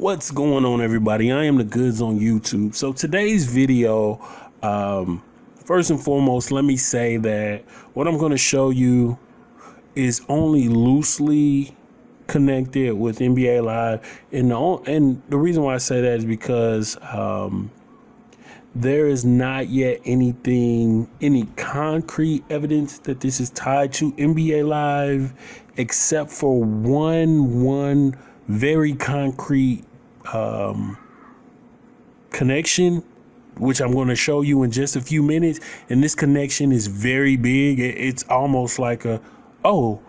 What's going on, everybody? I am the Goods on YouTube. So today's video, first and foremost, let me say that what I'm going to show you is only loosely connected with NBA Live, and the reason why I say that is because there is not yet any concrete evidence that this is tied to NBA Live, except for one very concrete connection, which I'm going to show you in just a few minutes. And this connection is very big. It's almost like oh,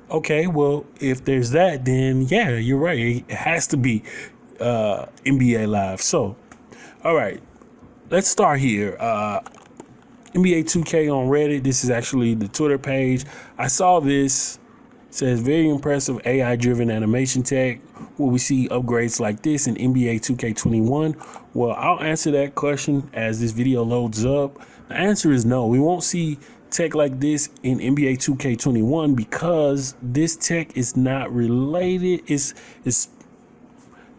okay, well, if there's that, then yeah, you're right. It has to be NBA Live. So, all right, let's start here. NBA 2K on Reddit. This is actually the Twitter page. I saw this. It says very impressive AI-driven animation tech. Will we see upgrades like this in NBA 2K21? Well, I'll answer that question as this video loads up. The answer is no. We won't see tech like this in NBA 2K21 because this tech is not related. It's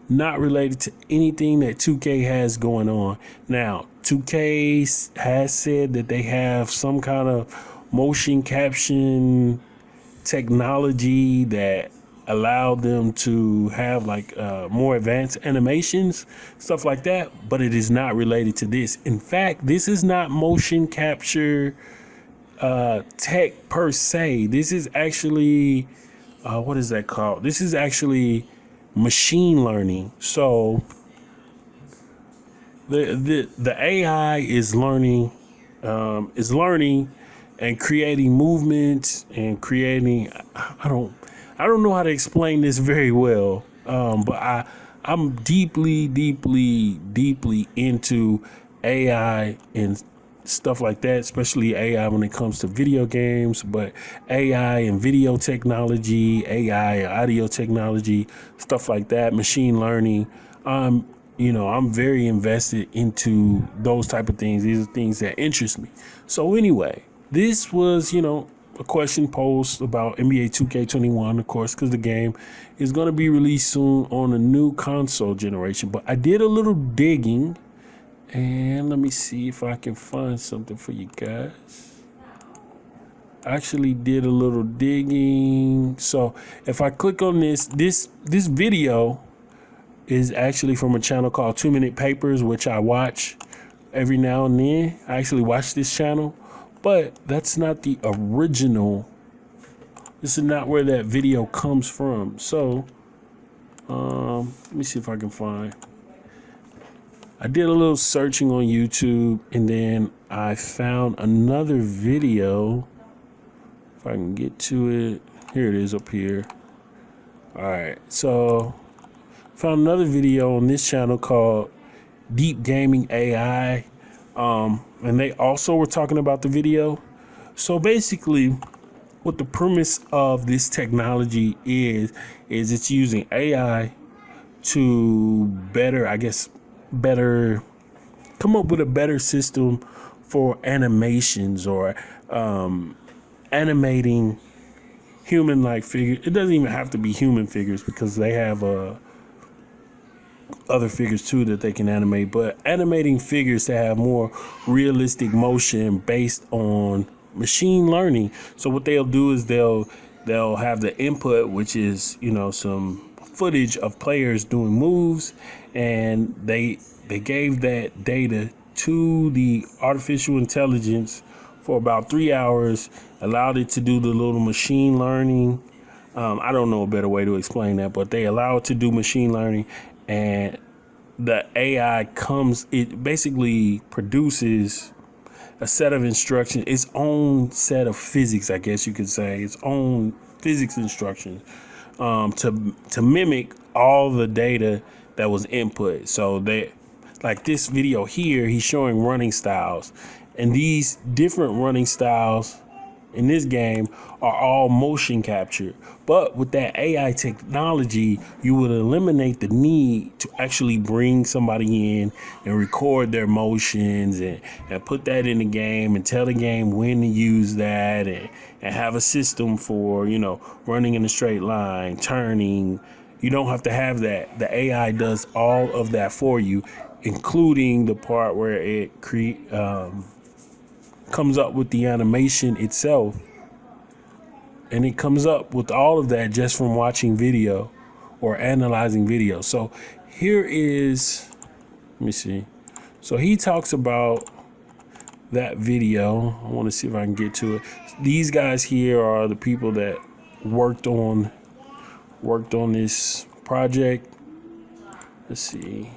not related to anything that 2K has going on. Now, 2K has said that they have some kind of motion caption technology that allowed them to have like more advanced animations, stuff like that, but it is not related to this. In fact, this is not motion capture tech per se. This is actually what is that called? This is actually machine learning. So the AI is learning and creating movements and creating, I don't know how to explain this very well, but I'm deeply into AI and stuff like that, especially AI when it comes to video games, but AI and video technology, AI and audio technology, stuff like that, machine learning. I'm very invested into those type of things. These are things that interest me. So anyway, this was, a question posed about NBA 2K21, of course, because the game is going to be released soon on a new console generation. But I did a little digging, and let me see if I can find something for you guys. I actually did a little digging. So if I click on this video is actually from a channel called 2 Minute Papers, which I watch every now and then. I actually watch this channel. But that's not the original. This is not where that video comes from. So, let me see if I can find. I did a little searching on YouTube, and then I found another video. If I can get to it. Here it is up here. All right. So, found another video on this channel called Deep Gaming AI. And they also were talking about the video. So basically, what the premise of this technology is it's using AI to better come up with a better system for animations or animating human-like figures. It doesn't even have to be human figures because they have other figures too that they can animate, but animating figures that have more realistic motion based on machine learning. So what they'll do is they'll have the input, which is some footage of players doing moves, and they gave that data to the artificial intelligence for about 3 hours, allowed it to do the little machine learning. I don't know a better way to explain that, but they allow it to do machine learning. And the AI it basically produces a set of instructions, its own set of physics, I guess you could say, its own physics instructions to mimic all the data that was input. So like this video here, he's showing running styles, and these different running styles in this game are all motion captured. But with that AI technology, you would eliminate the need to actually bring somebody in and record their motions and put that in the game and tell the game when to use that and have a system for, running in a straight line, turning, You don't have to have that. The AI does all of that for you, including the part where it comes up with the animation itself. And it comes up with all of that just from watching video or analyzing video. So here is, let me see. So he talks about that video. I want to see if I can get to it. These guys here are the people that worked on this project. Let's see.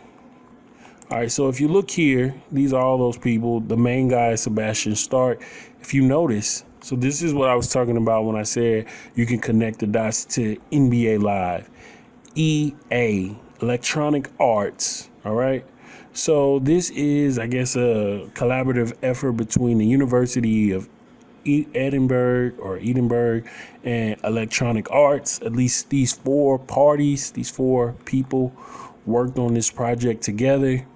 All right, so if you look here, these are all those people. The main guy is Sebastian Stark. If you notice, so this is what I was talking about when I said you can connect the dots to NBA Live. EA, Electronic Arts, all right? So this is, I guess, a collaborative effort between the University of Edinburgh and Electronic Arts. At least these four people worked on this project together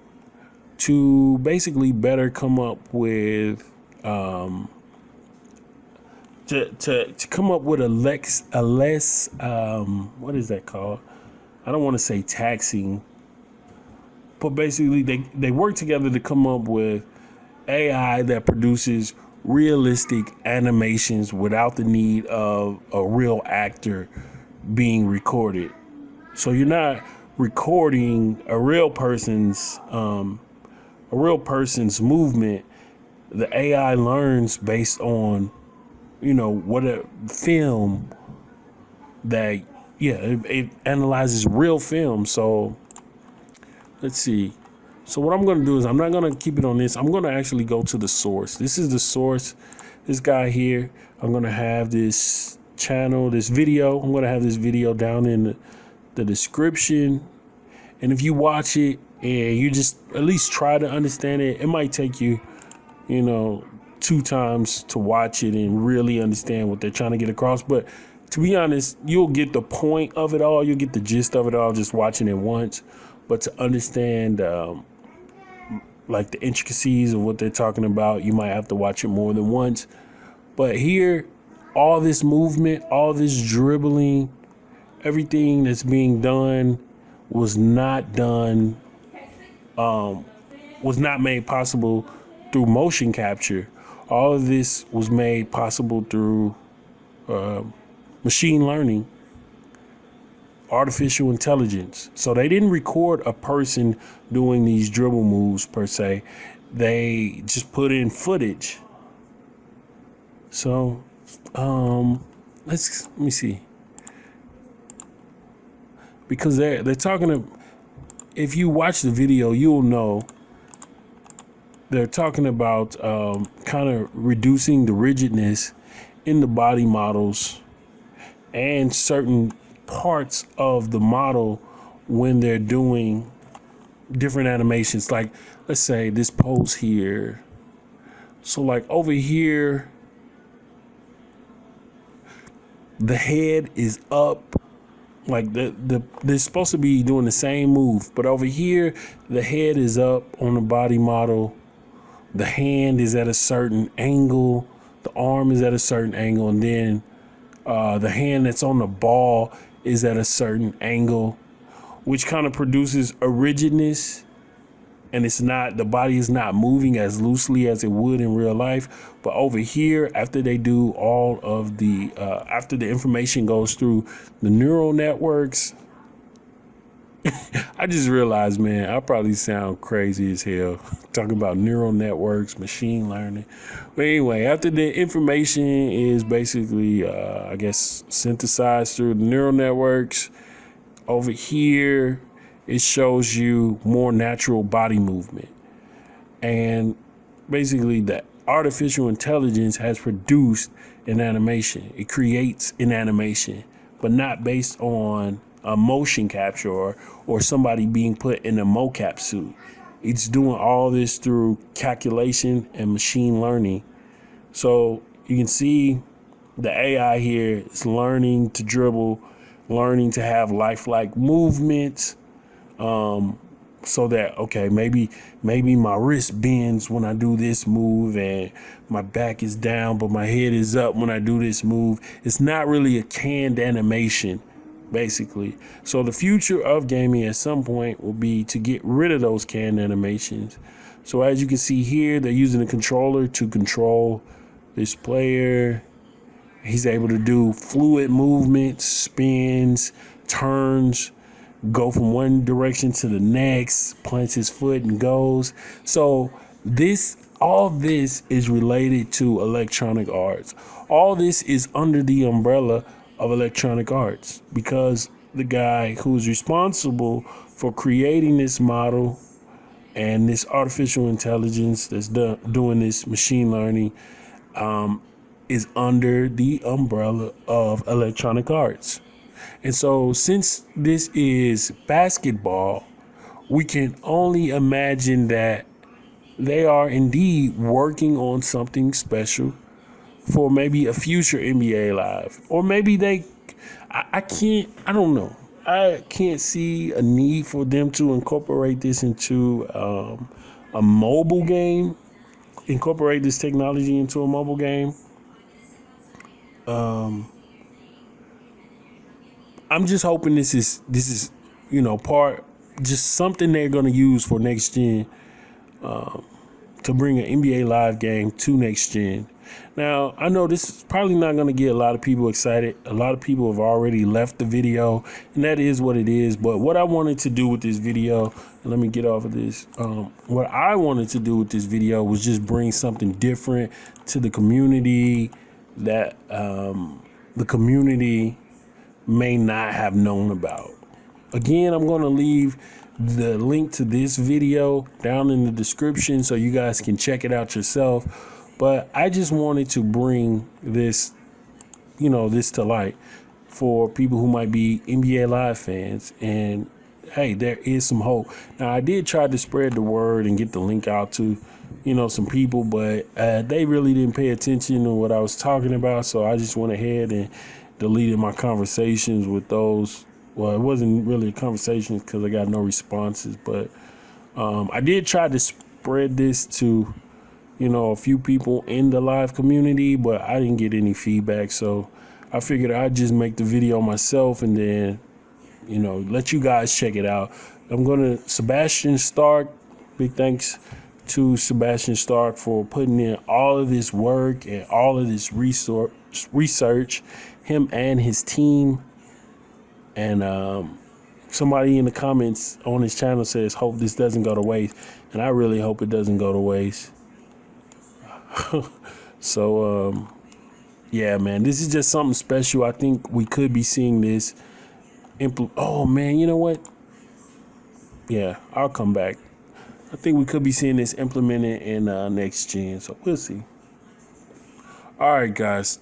to basically better come up with to come up with a less what is that called? I don't want to say taxing, but basically they work together to come up with AI that produces realistic animations without the need of a real actor being recorded. So you're not recording a real person's movement. The AI learns based on, what a film that, it analyzes real film. So let's see. So what I'm going to do is I'm not going to keep it on this. I'm going to actually go to the source. This is the source. This guy here. I'm going to have this channel, this video. I'm going to have this video down in the description. And if you watch it and you just at least try to understand it, it might take you, 2 times to watch it and really understand what they're trying to get across. But to be honest, you'll get the point of it all. You'll get the gist of it all just watching it once. But to understand like the intricacies of what they're talking about, you might have to watch it more than once. But here, all this movement, all this dribbling, everything that's being done was not made possible through motion capture. All of this was made possible through machine learning, artificial intelligence. So they didn't record a person doing these dribble moves per se. They just put in footage. So let me see. Because they're talking if you watch the video, you'll know they're talking about kind of reducing the rigidness in the body models and certain parts of the model when they're doing different animations. Like, let's say this pose here. So like over here, the head is up. Like they're supposed to be doing the same move, but over here, the head is up on the body model. The hand is at a certain angle. The arm is at a certain angle. And then the hand that's on the ball is at a certain angle, which kind of produces a rigidness. And the body is not moving as loosely as it would in real life. But over here, after they do all of the, after the information goes through the neural networks, I just realized, man, I probably sound crazy as hell talking about neural networks, machine learning. But anyway, after the information is basically, I guess, synthesized through the neural networks, over here, it shows you more natural body movement. And basically the artificial intelligence has produced an animation. It creates an animation, but not based on a motion capture or somebody being put in a mocap suit. It's doing all this through calculation and machine learning. So you can see the AI here is learning to dribble, learning to have lifelike movements. So that, okay, maybe my wrist bends when I do this move and my back is down, but my head is up when I do this move. It's not really a canned animation. basically. So the future of gaming at some point will be to get rid of those canned animations. So as you can see here, they're using a controller to control this player. He's able to do fluid movements, spins, turns, go from one direction to the next, plants his foot and goes. So all this is related to Electronic Arts. All this is under the umbrella of Electronic Arts, because the guy who's responsible for creating this model and this artificial intelligence that's doing this machine learning is under the umbrella of Electronic Arts. And so since this is basketball, we can only imagine that they are indeed working on something special for maybe a future NBA Live. Or maybe I don't know. I can't see a need for them to incorporate this into a mobile game, incorporate this technology into a mobile game. I'm just hoping this is just something they're going to use for next gen, to bring an NBA Live game to next gen. Now, I know this is probably not going to get a lot of people excited. A lot of people have already left the video, and that is what it is. But what I wanted to do with this video, and let me get off of this. What I wanted to do with this video was just bring something different to the community that the community may not have known about. Again, I'm going to leave the link to this video down in the description so you guys can check it out yourself. But I just wanted to bring this, this to light for people who might be NBA Live fans. And hey, there is some hope. Now, I did try to spread the word and get the link out to, some people, but they really didn't pay attention to what I was talking about. So I just went ahead and deleted my conversations with those. Well, it wasn't really a conversation because I got no responses, but I did try to spread this to, a few people in the live community, but I didn't get any feedback. So I figured I'd just make the video myself and then, let you guys check it out. I'm going to Sebastian Stark. Big thanks to Sebastian Stark for putting in all of this work and all of this research, him and his team. And somebody in the comments on his channel says, hope this doesn't go to waste. And I really hope it doesn't go to waste. So, yeah, man, this is just something special. I think we could be seeing this. Oh, man, you know what? Yeah, I'll come back. I think we could be seeing this implemented in next gen. So we'll see. All right, guys.